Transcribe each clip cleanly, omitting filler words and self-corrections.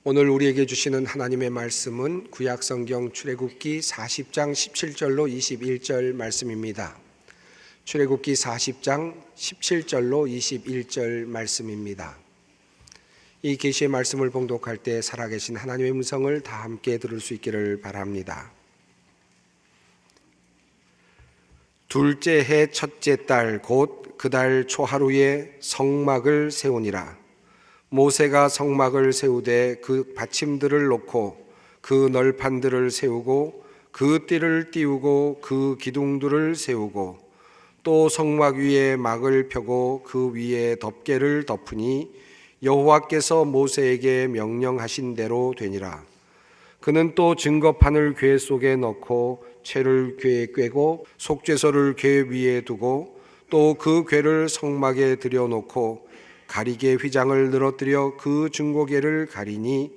오늘 우리에게 주시는 하나님의 말씀은 구약성경 출애굽기 40장 17절로 21절 말씀입니다. 출애굽기 40장 17절로 21절 말씀입니다. 이 계시의 말씀을 봉독할 때 살아계신 하나님의 음성을 다 함께 들을 수 있기를 바랍니다. 둘째 해 첫째 달 곧 그 달 초하루에 성막을 세우니라. 모세가 성막을 세우되 그 받침들을 놓고 그 널판들을 세우고 그 띠를 띄우고 그 기둥들을 세우고 또 성막 위에 막을 펴고 그 위에 덮개를 덮으니 여호와께서 모세에게 명령하신 대로 되니라. 그는 또 증거판을 궤 속에 넣고 채를 궤에 꿰고 속죄소를 궤 위에 두고 또 그 궤를 성막에 들여놓고 가리개 휘장을 늘어뜨려 그 증거궤를 가리니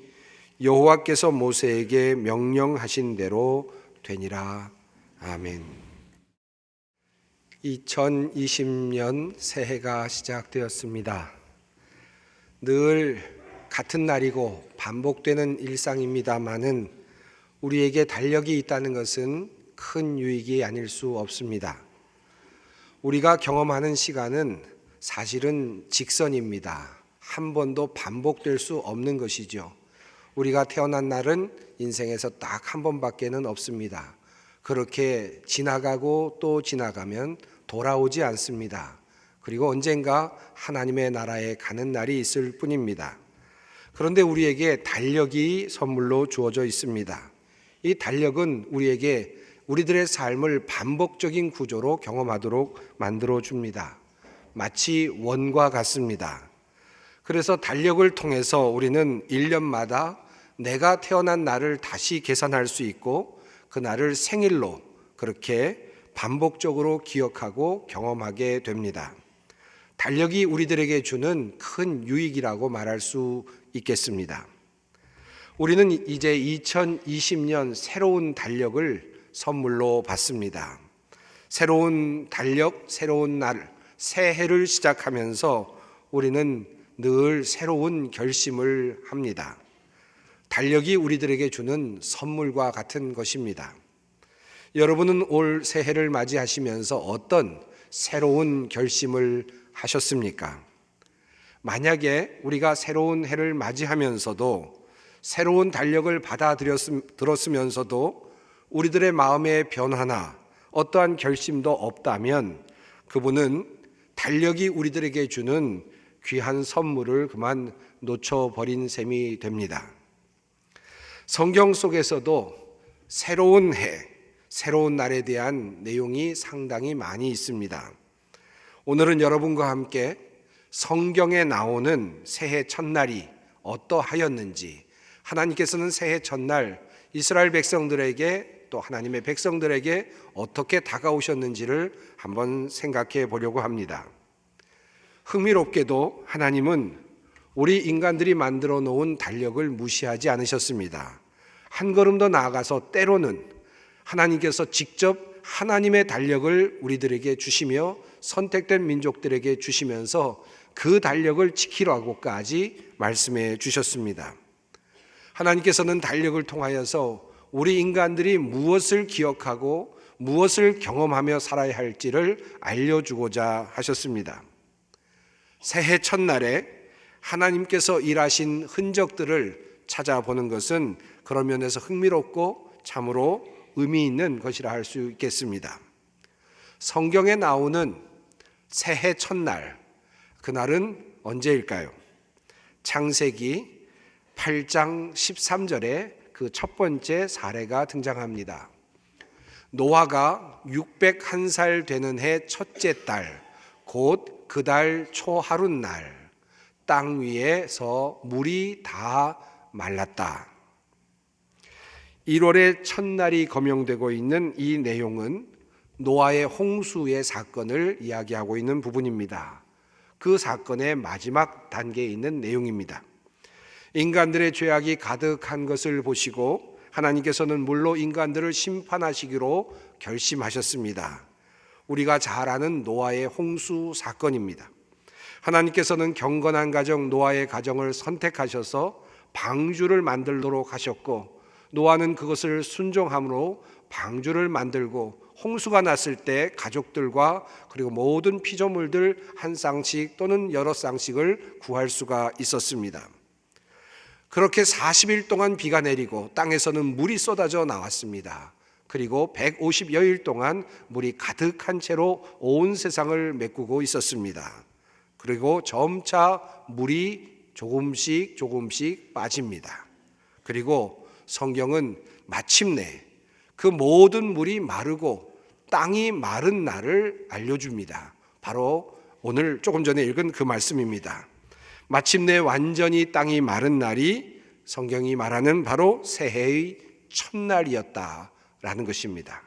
여호와께서 모세에게 명령하신 대로 되니라. 아멘. 2020년 새해가 시작되었습니다. 늘 같은 날이고 반복되는 일상입니다마는 우리에게 달력이 있다는 것은 큰 유익이 아닐 수 없습니다. 우리가 경험하는 시간은 사실은 직선입니다. 한 번도 반복될 수 없는 것이죠. 우리가 태어난 날은 인생에서 딱 한 번밖에는 없습니다. 그렇게 지나가고 또 지나가면 돌아오지 않습니다. 그리고 언젠가 하나님의 나라에 가는 날이 있을 뿐입니다. 그런데 우리에게 달력이 선물로 주어져 있습니다. 이 달력은 우리에게 우리들의 삶을 반복적인 구조로 경험하도록 만들어 줍니다. 마치 원과 같습니다. 그래서 달력을 통해서 우리는 1년마다 내가 태어난 날을 다시 계산할 수 있고 그 날을 생일로 그렇게 반복적으로 기억하고 경험하게 됩니다. 달력이 우리들에게 주는 큰 유익이라고 말할 수 있겠습니다. 우리는 이제 2020년 새로운 달력을 선물로 받습니다. 새로운 달력, 새로운 날, 새해를 시작하면서 우리는 늘 새로운 결심을 합니다. 달력이 우리들에게 주는 선물과 같은 것입니다. 여러분은 올 새해를 맞이하시면서 어떤 새로운 결심을 하셨습니까? 만약에 우리가 새로운 해를 맞이하면서도 새로운 달력을 받아들었으면서도 우리들의 마음의 변화나 어떠한 결심도 없다면 그분은 달력이 우리들에게 주는 귀한 선물을 그만 놓쳐버린 셈이 됩니다. 성경 속에서도 새로운 해, 새로운 날에 대한 내용이 상당히 많이 있습니다. 오늘은 여러분과 함께 성경에 나오는 새해 첫날이 어떠하였는지, 하나님께서는 새해 첫날 이스라엘 백성들에게 또 하나님의 백성들에게 어떻게 다가오셨는지를 한번 생각해 보려고 합니다. 흥미롭게도 하나님은 우리 인간들이 만들어 놓은 달력을 무시하지 않으셨습니다. 한 걸음 더 나아가서 때로는 하나님께서 직접 하나님의 달력을 우리들에게 주시며 선택된 민족들에게 주시면서 그 달력을 지키라고까지 말씀해 주셨습니다. 하나님께서는 달력을 통하여서 우리 인간들이 무엇을 기억하고 무엇을 경험하며 살아야 할지를 알려주고자 하셨습니다. 새해 첫날에 하나님께서 일하신 흔적들을 찾아보는 것은 그런 면에서 흥미롭고 참으로 의미 있는 것이라 할 수 있겠습니다. 성경에 나오는 새해 첫날, 그날은 언제일까요? 창세기 8장 13절에 그 첫 번째 사례가 등장합니다. 노아가 601살 되는 해 첫째 달, 곧 그 달 초하룻날 땅 위에서 물이 다 말랐다. 1월의 첫날이 거명되고 있는 이 내용은 노아의 홍수의 사건을 이야기하고 있는 부분입니다. 그 사건의 마지막 단계에 있는 내용입니다. 인간들의 죄악이 가득한 것을 보시고 하나님께서는 물로 인간들을 심판하시기로 결심하셨습니다. 우리가 잘 아는 노아의 홍수 사건입니다. 하나님께서는 경건한 가정 노아의 가정을 선택하셔서 방주를 만들도록 하셨고, 노아는 그것을 순종함으로 방주를 만들고 홍수가 났을 때 가족들과 그리고 모든 피조물들 한 쌍씩 또는 여러 쌍씩을 구할 수가 있었습니다. 그렇게 40일 동안 비가 내리고 땅에서는 물이 쏟아져 나왔습니다. 그리고 150여일 동안 물이 가득한 채로 온 세상을 메꾸고 있었습니다. 그리고 점차 물이 조금씩 빠집니다. 그리고 성경은 마침내 그 모든 물이 마르고 땅이 마른 날을 알려줍니다. 바로 오늘 조금 전에 읽은 그 말씀입니다. 마침내 완전히 땅이 마른 날이 성경이 말하는 바로 새해의 첫날이었다라는 것입니다.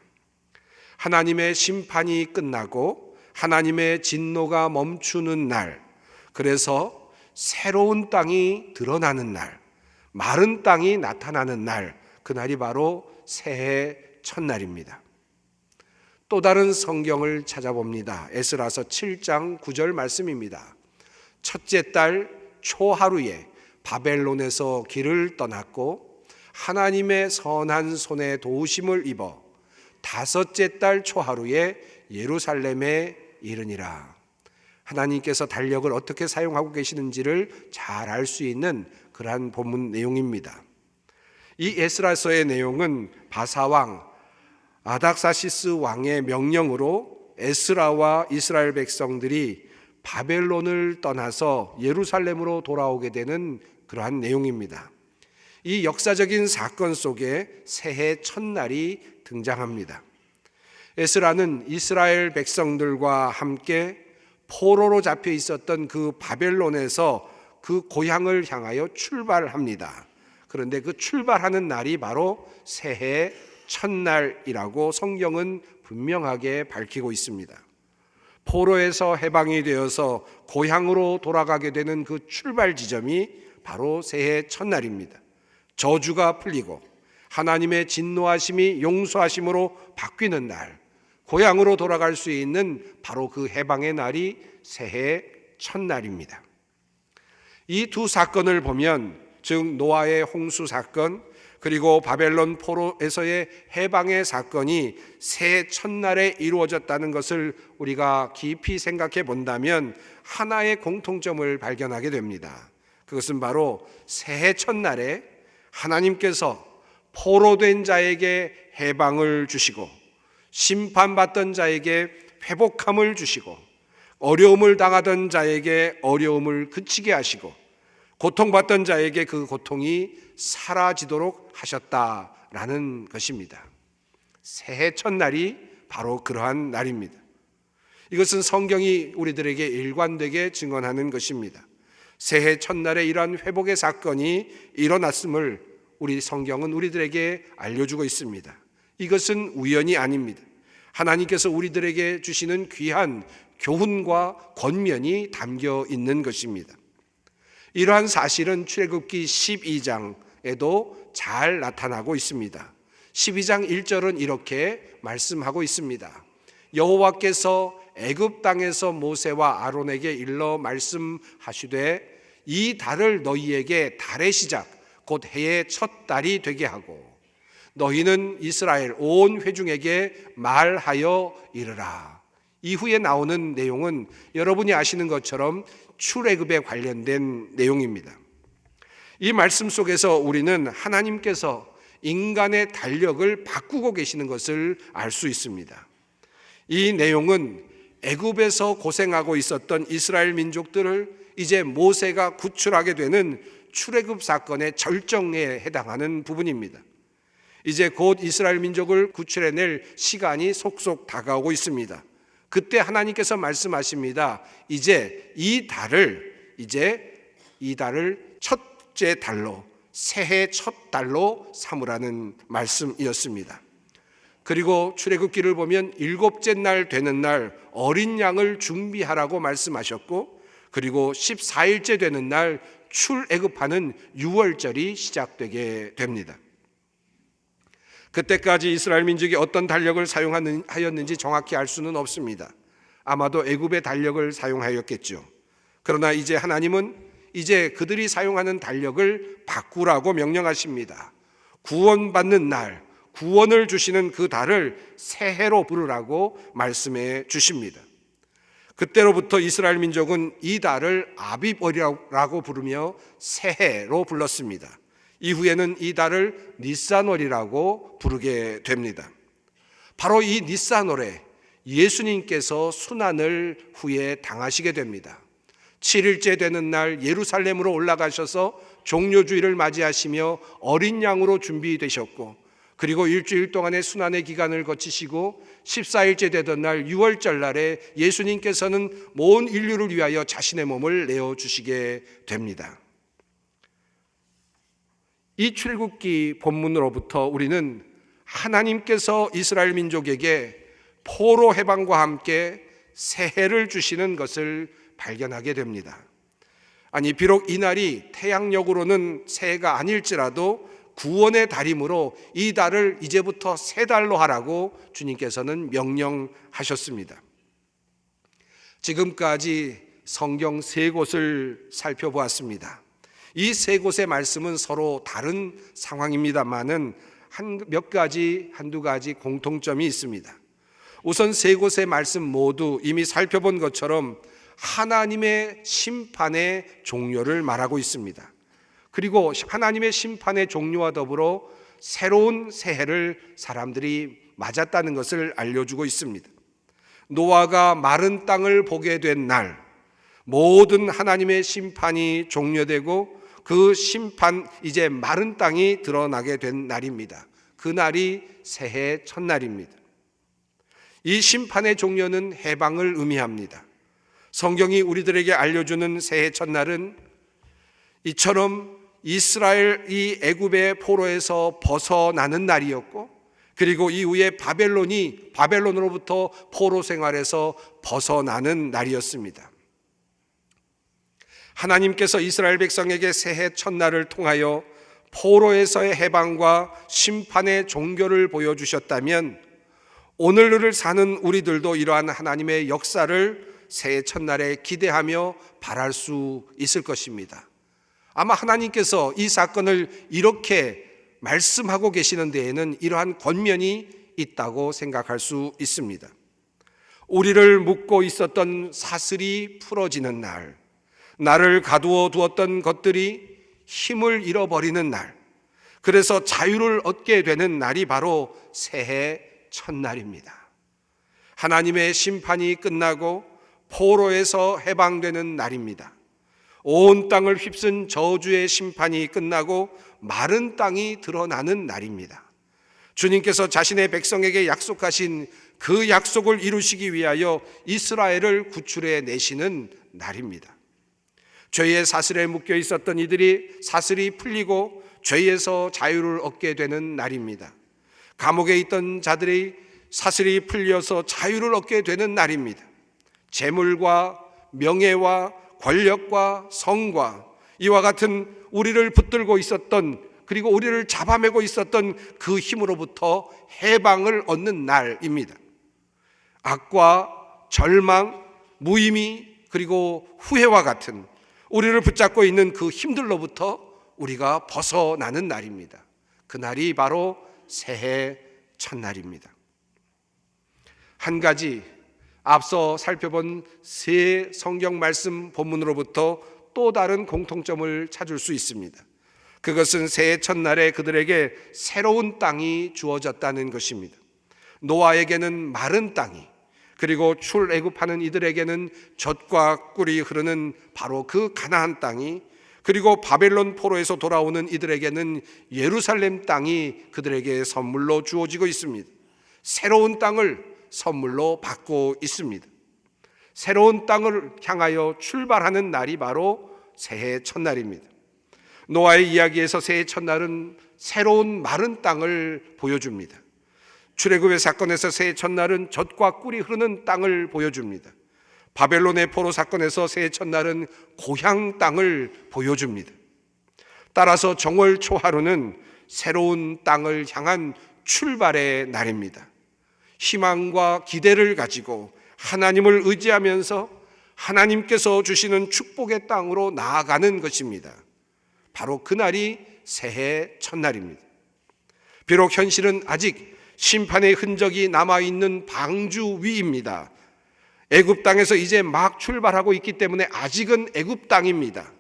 하나님의 심판이 끝나고 하나님의 진노가 멈추는 날, 그래서 새로운 땅이 드러나는 날, 마른 땅이 나타나는 날, 그날이 바로 새해 첫날입니다. 또 다른 성경을 찾아봅니다. 에스라서 7장 9절 말씀입니다. 첫째 달 초하루에 바벨론에서 길을 떠났고 하나님의 선한 손에 도우심을 입어 다섯째 달 초하루에 예루살렘에 이르니라. 하나님께서 달력을 어떻게 사용하고 계시는지를 잘 알 수 있는 그러한 본문 내용입니다. 이 에스라서의 내용은 바사왕 아닥사시스 왕의 명령으로 에스라와 이스라엘 백성들이 바벨론을 떠나서 예루살렘으로 돌아오게 되는 그러한 내용입니다. 이 역사적인 사건 속에 새해 첫날이 등장합니다. 에스라는 이스라엘 백성들과 함께 포로로 잡혀 있었던 그 바벨론에서 그 고향을 향하여 출발합니다. 그런데 그 출발하는 날이 바로 새해 첫날이라고 성경은 분명하게 밝히고 있습니다. 포로에서 해방이 되어서 고향으로 돌아가게 되는 그 출발 지점이 바로 새해 첫날입니다. 저주가 풀리고 하나님의 진노하심이 용서하심으로 바뀌는 날, 고향으로 돌아갈 수 있는 바로 그 해방의 날이 새해 첫날입니다. 이 두 사건을 보면, 즉 노아의 홍수 사건 그리고 바벨론 포로에서의 해방의 사건이 새해 첫날에 이루어졌다는 것을 우리가 깊이 생각해 본다면 하나의 공통점을 발견하게 됩니다. 그것은 바로 새해 첫날에 하나님께서 포로된 자에게 해방을 주시고 심판받던 자에게 회복함을 주시고 어려움을 당하던 자에게 어려움을 그치게 하시고 고통받던 자에게 그 고통이 사라지도록 하셨다라는 것입니다. 새해 첫날이 바로 그러한 날입니다. 이것은 성경이 우리들에게 일관되게 증언하는 것입니다. 새해 첫날에 이러한 회복의 사건이 일어났음을 우리 성경은 우리들에게 알려주고 있습니다. 이것은 우연이 아닙니다. 하나님께서 우리들에게 주시는 귀한 교훈과 권면이 담겨 있는 것입니다. 이러한 사실은 출애굽기 12장에도 잘 나타나고 있습니다. 12장 1절은 이렇게 말씀하고 있습니다. 여호와께서 애굽 땅에서 모세와 아론에게 일러 말씀하시되 이 달을 너희에게 달의 시작 곧 해의 첫 달이 되게 하고 너희는 이스라엘 온 회중에게 말하여 이르라. 이후에 나오는 내용은 여러분이 아시는 것처럼 출애굽에 관련된 내용입니다. 이 말씀 속에서 우리는 하나님께서 인간의 달력을 바꾸고 계시는 것을 알 수 있습니다. 이 내용은 애굽에서 고생하고 있었던 이스라엘 민족들을 이제 모세가 구출하게 되는 출애굽 사건의 절정에 해당하는 부분입니다. 이제 곧 이스라엘 민족을 구출해낼 시간이 속속 다가오고 있습니다. 그때 하나님께서 말씀하십니다. 이제 이 달을 첫째 달로, 새해 첫 달로 삼으라는 말씀이었습니다. 그리고 출애굽기를 보면 일곱째 날 되는 날 어린 양을 준비하라고 말씀하셨고, 그리고 14일째 되는 날 출애굽하는 유월절이 시작되게 됩니다. 그때까지 이스라엘 민족이 어떤 달력을 사용하였는지 정확히 알 수는 없습니다. 아마도 애굽의 달력을 사용하였겠죠. 그러나 이제 하나님은 이제 그들이 사용하는 달력을 바꾸라고 명령하십니다. 구원받는 날, 구원을 주시는 그 달을 새해로 부르라고 말씀해 주십니다. 그때로부터 이스라엘 민족은 이 달을 아비월이라고 부르며 새해로 불렀습니다. 이후에는 이 달을 니산월이라고 부르게 됩니다. 바로 이 니산월에 예수님께서 순환을 후에 당하시게 됩니다. 7일째 되는 날 예루살렘으로 올라가셔서 종료주일을 맞이하시며 어린 양으로 준비되셨고, 그리고 일주일 동안의 순환의 기간을 거치시고 14일째 되던 날 6월절 날에 예수님께서는 온 인류를 위하여 자신의 몸을 내어주시게 됩니다. 이 출애굽기 본문으로부터 우리는 하나님께서 이스라엘 민족에게 포로 해방과 함께 새해를 주시는 것을 발견하게 됩니다. 아니, 비록 이 날이 태양력으로는 새해가 아닐지라도 구원의 달이므로 이 달을 이제부터 새 달로 하라고 주님께서는 명령하셨습니다. 지금까지 성경 세 곳을 살펴보았습니다. 이 세 곳의 말씀은 서로 다른 상황입니다만은 한두 가지 공통점이 있습니다. 우선 세 곳의 말씀 모두 이미 살펴본 것처럼 하나님의 심판의 종료를 말하고 있습니다. 그리고 하나님의 심판의 종료와 더불어 새로운 새해를 사람들이 맞았다는 것을 알려주고 있습니다. 노아가 마른 땅을 보게 된 날, 모든 하나님의 심판이 종료되고 그 심판, 이제 마른 땅이 드러나게 된 날입니다. 그 날이 새해 첫날입니다. 이 심판의 종료는 해방을 의미합니다. 성경이 우리들에게 알려주는 새해 첫날은 이처럼 이스라엘이 애굽의 포로에서 벗어나는 날이었고, 그리고 이후에 바벨론으로부터 포로 생활에서 벗어나는 날이었습니다. 하나님께서 이스라엘 백성에게 새해 첫날을 통하여 포로에서의 해방과 심판의 종교를 보여주셨다면 오늘을 사는 우리들도 이러한 하나님의 역사를 새해 첫날에 기대하며 바랄 수 있을 것입니다. 아마 하나님께서 이 사건을 이렇게 말씀하고 계시는 데에는 이러한 권면이 있다고 생각할 수 있습니다. 우리를 묶고 있었던 사슬이 풀어지는 날, 나를 가두어 두었던 것들이 힘을 잃어버리는 날, 그래서 자유를 얻게 되는 날이 바로 새해 첫날입니다. 하나님의 심판이 끝나고 포로에서 해방되는 날입니다. 온 땅을 휩쓴 저주의 심판이 끝나고 마른 땅이 드러나는 날입니다. 주님께서 자신의 백성에게 약속하신 그 약속을 이루시기 위하여 이스라엘을 구출해 내시는 날입니다. 죄의 사슬에 묶여 있었던 이들이 사슬이 풀리고 죄에서 자유를 얻게 되는 날입니다. 감옥에 있던 자들이 사슬이 풀려서 자유를 얻게 되는 날입니다. 재물과 명예와 권력과 성과, 이와 같은 우리를 붙들고 있었던, 그리고 우리를 잡아매고 있었던 그 힘으로부터 해방을 얻는 날입니다. 악과 절망, 무의미, 그리고 후회와 같은 우리를 붙잡고 있는 그 힘들로부터 우리가 벗어나는 날입니다. 그 날이 바로 새해 첫날입니다. 한 가지 앞서 살펴본 세 성경 말씀 본문으로부터 또 다른 공통점을 찾을 수 있습니다. 그것은 새해 첫날에 그들에게 새로운 땅이 주어졌다는 것입니다. 노아에게는 마른 땅이, 그리고 출애굽하는 이들에게는 젖과 꿀이 흐르는 바로 그 가나안 땅이, 그리고 바벨론 포로에서 돌아오는 이들에게는 예루살렘 땅이 그들에게 선물로 주어지고 있습니다. 새로운 땅을 선물로 받고 있습니다. 새로운 땅을 향하여 출발하는 날이 바로 새해 첫날입니다. 노아의 이야기에서 새해 첫날은 새로운 마른 땅을 보여줍니다. 출애굽의 사건에서 새해 첫날은 젖과 꿀이 흐르는 땅을 보여줍니다. 바벨론의 포로 사건에서 새해 첫날은 고향 땅을 보여줍니다. 따라서 정월 초하루는 새로운 땅을 향한 출발의 날입니다. 희망과 기대를 가지고 하나님을 의지하면서 하나님께서 주시는 축복의 땅으로 나아가는 것입니다. 바로 그날이 새해 첫날입니다. 비록 현실은 아직 심판의 흔적이 남아있는 방주 위입니다. 애굽 땅에서 이제 막 출발하고 있기 때문에 아직은 애굽 땅입니다.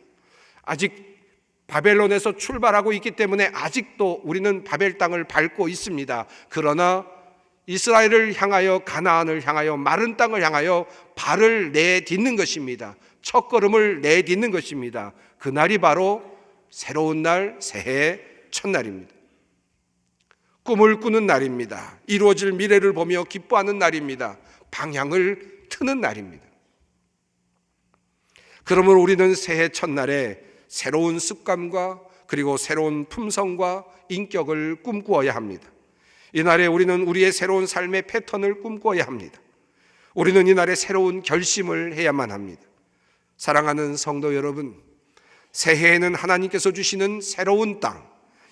아직 바벨론에서 출발하고 있기 때문에 아직도 우리는 바벨 땅을 밟고 있습니다. 그러나 이스라엘을 향하여, 가나안을 향하여, 마른 땅을 향하여 발을 내딛는 것입니다. 첫걸음을 내딛는 것입니다. 그날이 바로 새로운 날, 새해 첫날입니다. 꿈을 꾸는 날입니다. 이루어질 미래를 보며 기뻐하는 날입니다. 방향을 트는 날입니다. 그러므로 우리는 새해 첫날에 새로운 습관과 그리고 새로운 품성과 인격을 꿈꾸어야 합니다. 이날에 우리는 우리의 새로운 삶의 패턴을 꿈꿔야 합니다. 우리는 이날에 새로운 결심을 해야만 합니다. 사랑하는 성도 여러분, 새해에는 하나님께서 주시는 새로운 땅,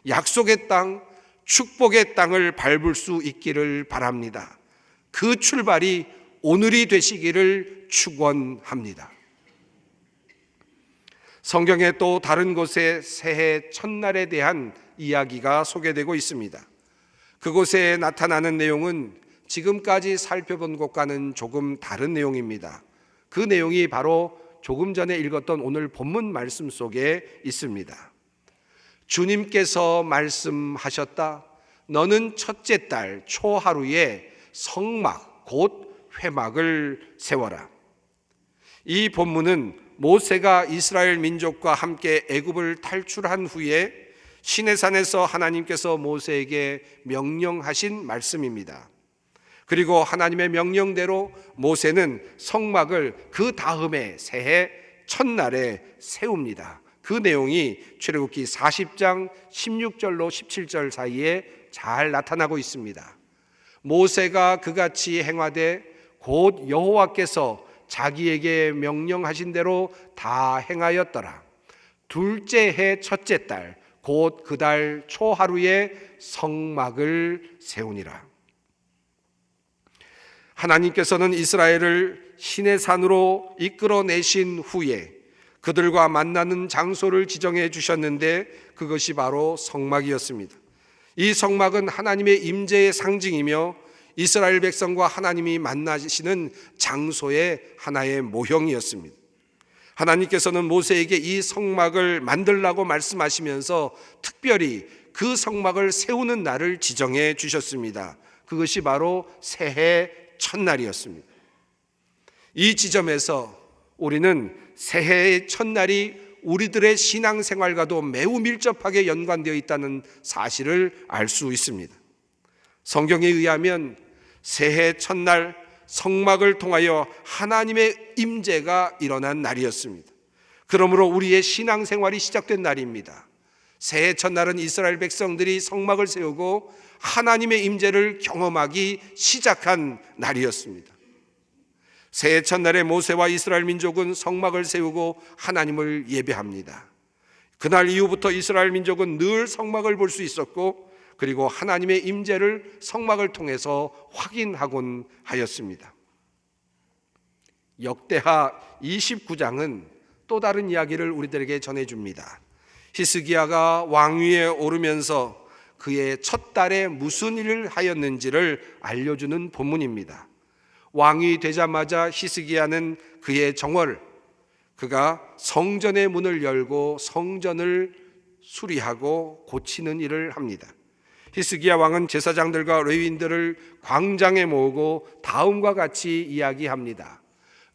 약속의 땅, 축복의 땅을 밟을 수 있기를 바랍니다. 그 출발이 오늘이 되시기를 축원합니다. 성경에 또 다른 곳에 새해 첫날에 대한 이야기가 소개되고 있습니다. 그곳에 나타나는 내용은 지금까지 살펴본 것과는 조금 다른 내용입니다. 그 내용이 바로 조금 전에 읽었던 오늘 본문 말씀 속에 있습니다. 주님께서 말씀하셨다. 너는 첫째 달 초하루에 성막 곧 회막을 세워라. 이 본문은 모세가 이스라엘 민족과 함께 애굽을 탈출한 후에 시내산에서 하나님께서 모세에게 명령하신 말씀입니다. 그리고 하나님의 명령대로 모세는 성막을 그 다음에 새해 첫날에 세웁니다. 그 내용이 출애굽기 40장 16절로 17절 사이에 잘 나타나고 있습니다. 모세가 그같이 행하되 곧 여호와께서 자기에게 명령하신 대로 다 행하였더라. 둘째 해 첫째 달 곧 그 달 초하루에 성막을 세우니라. 하나님께서는 이스라엘을 시내산으로 이끌어내신 후에 그들과 만나는 장소를 지정해 주셨는데 그것이 바로 성막이었습니다. 이 성막은 하나님의 임재의 상징이며 이스라엘 백성과 하나님이 만나시는 장소의 하나의 모형이었습니다. 하나님께서는 모세에게 이 성막을 만들라고 말씀하시면서 특별히 그 성막을 세우는 날을 지정해 주셨습니다. 그것이 바로 새해 첫날이었습니다. 이 지점에서 우리는 새해의 첫날이 우리들의 신앙생활과도 매우 밀접하게 연관되어 있다는 사실을 알 수 있습니다. 성경에 의하면 새해 첫날 성막을 통하여 하나님의 임재가 일어난 날이었습니다. 그러므로 우리의 신앙생활이 시작된 날입니다. 새해 첫날은 이스라엘 백성들이 성막을 세우고 하나님의 임재를 경험하기 시작한 날이었습니다. 새해 첫날에 모세와 이스라엘 민족은 성막을 세우고 하나님을 예배합니다. 그날 이후부터 이스라엘 민족은 늘 성막을 볼 수 있었고 그리고 하나님의 임재를 성막을 통해서 확인하곤 하였습니다. 역대하 29장은 또 다른 이야기를 우리들에게 전해줍니다. 히스기야가 왕위에 오르면서 그의 첫 달에 무슨 일을 하였는지를 알려주는 본문입니다. 왕이 되자마자 히스기야는 그의 정월, 그가 성전의 문을 열고 성전을 수리하고 고치는 일을 합니다. 히스기야 왕은 제사장들과 레위인들을 광장에 모으고 다음과 같이 이야기합니다.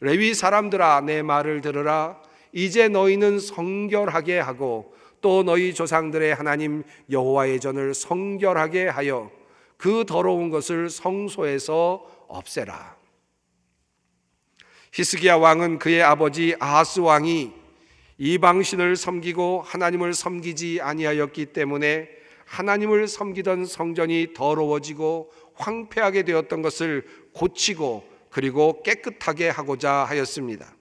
레위 사람들아, 내 말을 들으라. 이제 너희는 성결하게 하고 또 너희 조상들의 하나님 여호와의 전을 성결하게 하여 그 더러운 것을 성소에서 없애라. 히스기야 왕은 그의 아버지 아하스 왕이 이방신을 섬기고 하나님을 섬기지 아니하였기 때문에 하나님을 섬기던 성전이 더러워지고 황폐하게 되었던 것을 고치고 그리고 깨끗하게 하고자 하였습니다.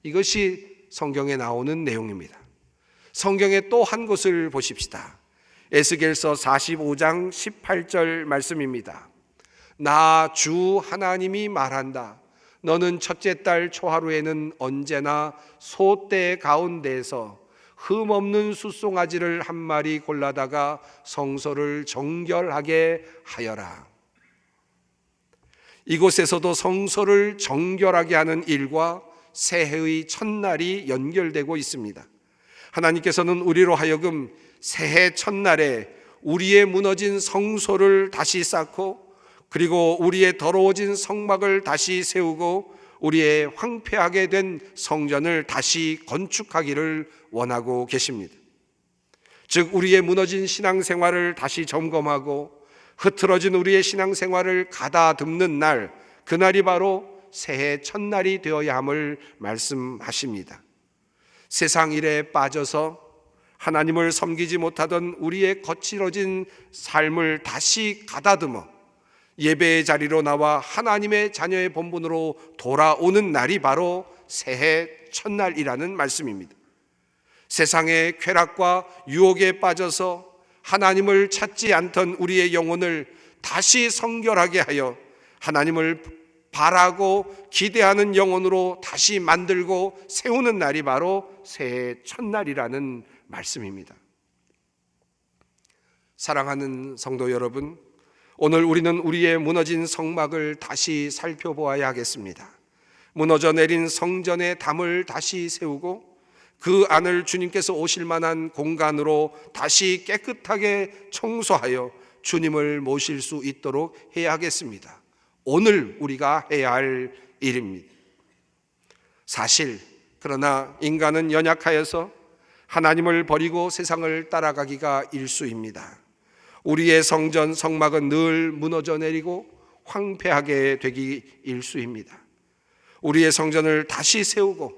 이것이 성경에 나오는 내용입니다. 성경의 또 한 곳을 보십시다. 에스겔서 45장 18절 말씀입니다. 나 주 하나님이 말한다. 너는 첫째 달 초하루에는 언제나 소떼 가운데에서 흠없는 숫송아지를 한 마리 골라다가 성소를 정결하게 하여라. 이곳에서도 성소를 정결하게 하는 일과 새해의 첫날이 연결되고 있습니다. 하나님께서는 우리로 하여금 새해 첫날에 우리의 무너진 성소를 다시 쌓고, 그리고 우리의 더러워진 성막을 다시 세우고, 우리의 황폐하게 된 성전을 다시 건축하기를 원하고 계십니다. 즉, 우리의 무너진 신앙생활을 다시 점검하고 흐트러진 우리의 신앙생활을 가다듬는 날, 그날이 바로 새해 첫날이 되어야 함을 말씀하십니다. 세상 일에 빠져서 하나님을 섬기지 못하던 우리의 거칠어진 삶을 다시 가다듬어 예배의 자리로 나와 하나님의 자녀의 본분으로 돌아오는 날이 바로 새해 첫날이라는 말씀입니다. 세상의 쾌락과 유혹에 빠져서 하나님을 찾지 않던 우리의 영혼을 다시 성결하게 하여 하나님을 바라고 기대하는 영혼으로 다시 만들고 세우는 날이 바로 새해 첫날이라는 말씀입니다. 사랑하는 성도 여러분, 오늘 우리는 우리의 무너진 성막을 다시 살펴보아야 하겠습니다. 무너져 내린 성전의 담을 다시 세우고 그 안을 주님께서 오실 만한 공간으로 다시 깨끗하게 청소하여 주님을 모실 수 있도록 해야 하겠습니다. 오늘 우리가 해야 할 일입니다. 사실 그러나 인간은 연약하여서 하나님을 버리고 세상을 따라가기가 일쑤입니다. 우리의 성전 성막은 늘 무너져 내리고 황폐하게 되기 일쑤입니다. 우리의 성전을 다시 세우고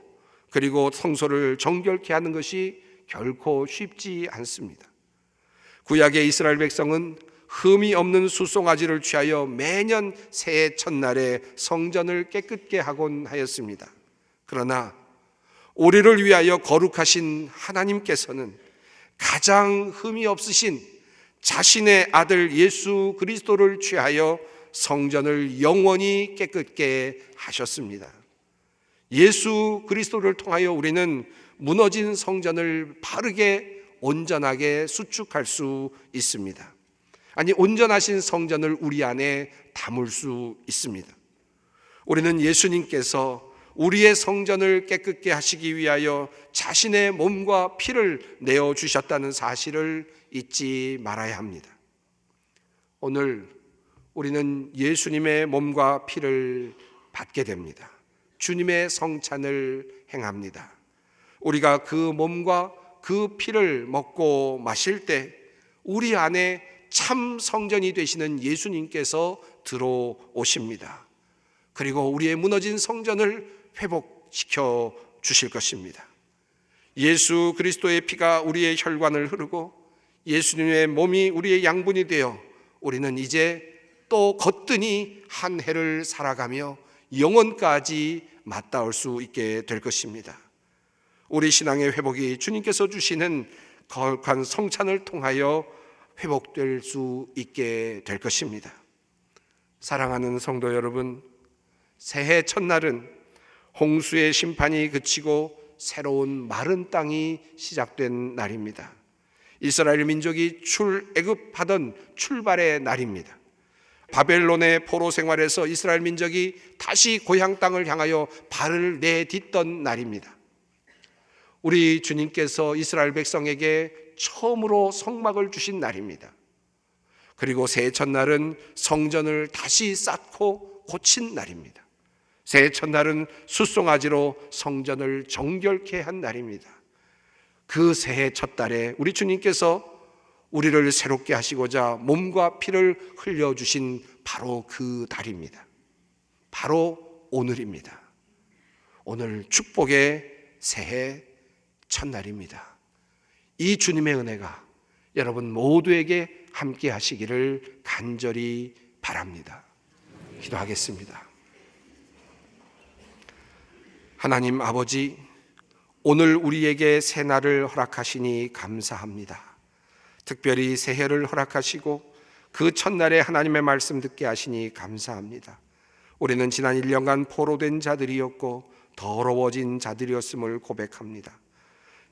그리고 성소를 정결케 하는 것이 결코 쉽지 않습니다. 구약의 이스라엘 백성은 흠이 없는 숫송아지를 취하여 매년 새해 첫날에 성전을 깨끗게 하곤 하였습니다. 그러나 우리를 위하여 거룩하신 하나님께서는 가장 흠이 없으신 자신의 아들 예수 그리스도를 취하여 성전을 영원히 깨끗게 하셨습니다. 예수 그리스도를 통하여 우리는 무너진 성전을 바르게 온전하게 수축할 수 있습니다. 아니, 온전하신 성전을 우리 안에 담을 수 있습니다. 우리는 예수님께서 우리의 성전을 깨끗게 하시기 위하여 자신의 몸과 피를 내어주셨다는 사실을 잊지 말아야 합니다. 오늘 우리는 예수님의 몸과 피를 받게 됩니다. 주님의 성찬을 행합니다. 우리가 그 몸과 그 피를 먹고 마실 때 우리 안에 참 성전이 되시는 예수님께서 들어오십니다. 그리고 우리의 무너진 성전을 회복시켜 주실 것입니다. 예수 그리스도의 피가 우리의 혈관을 흐르고 예수님의 몸이 우리의 양분이 되어 우리는 이제 또 거뜬히 한 해를 살아가며 영원까지 맞닿을 수 있게 될 것입니다. 우리 신앙의 회복이 주님께서 주시는 거룩한 성찬을 통하여 회복될 수 있게 될 것입니다. 사랑하는 성도 여러분, 새해 첫날은 홍수의 심판이 그치고 새로운 마른 땅이 시작된 날입니다. 이스라엘 민족이 출애굽하던 출발의 날입니다. 바벨론의 포로 생활에서 이스라엘 민족이 다시 고향 땅을 향하여 발을 내딛던 날입니다. 우리 주님께서 이스라엘 백성에게 처음으로 성막을 주신 날입니다. 그리고 새해 첫날은 성전을 다시 쌓고 고친 날입니다. 새해 첫날은 숫송아지로 성전을 정결케 한 날입니다. 그 새해 첫달에 우리 주님께서 우리를 새롭게 하시고자 몸과 피를 흘려주신 바로 그 달입니다. 바로 오늘입니다. 오늘 축복의 새해 첫날입니다. 이 주님의 은혜가 여러분 모두에게 함께 하시기를 간절히 바랍니다. 기도하겠습니다. 하나님 아버지, 오늘 우리에게 새날을 허락하시니 감사합니다. 특별히 새해를 허락하시고 그 첫날에 하나님의 말씀 듣게 하시니 감사합니다. 우리는 지난 1년간 포로된 자들이었고 더러워진 자들이었음을 고백합니다.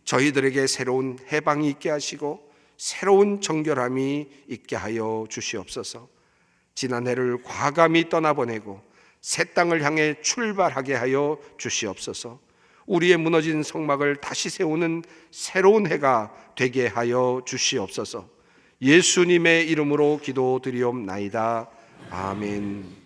저희들에게 새로운 해방이 있게 하시고 새로운 정결함이 있게 하여 주시옵소서. 지난 해를 과감히 떠나보내고 새 땅을 향해 출발하게 하여 주시옵소서. 우리의 무너진 성막을 다시 세우는 새로운 해가 되게 하여 주시옵소서. 예수님의 이름으로 기도드리옵나이다. 아멘.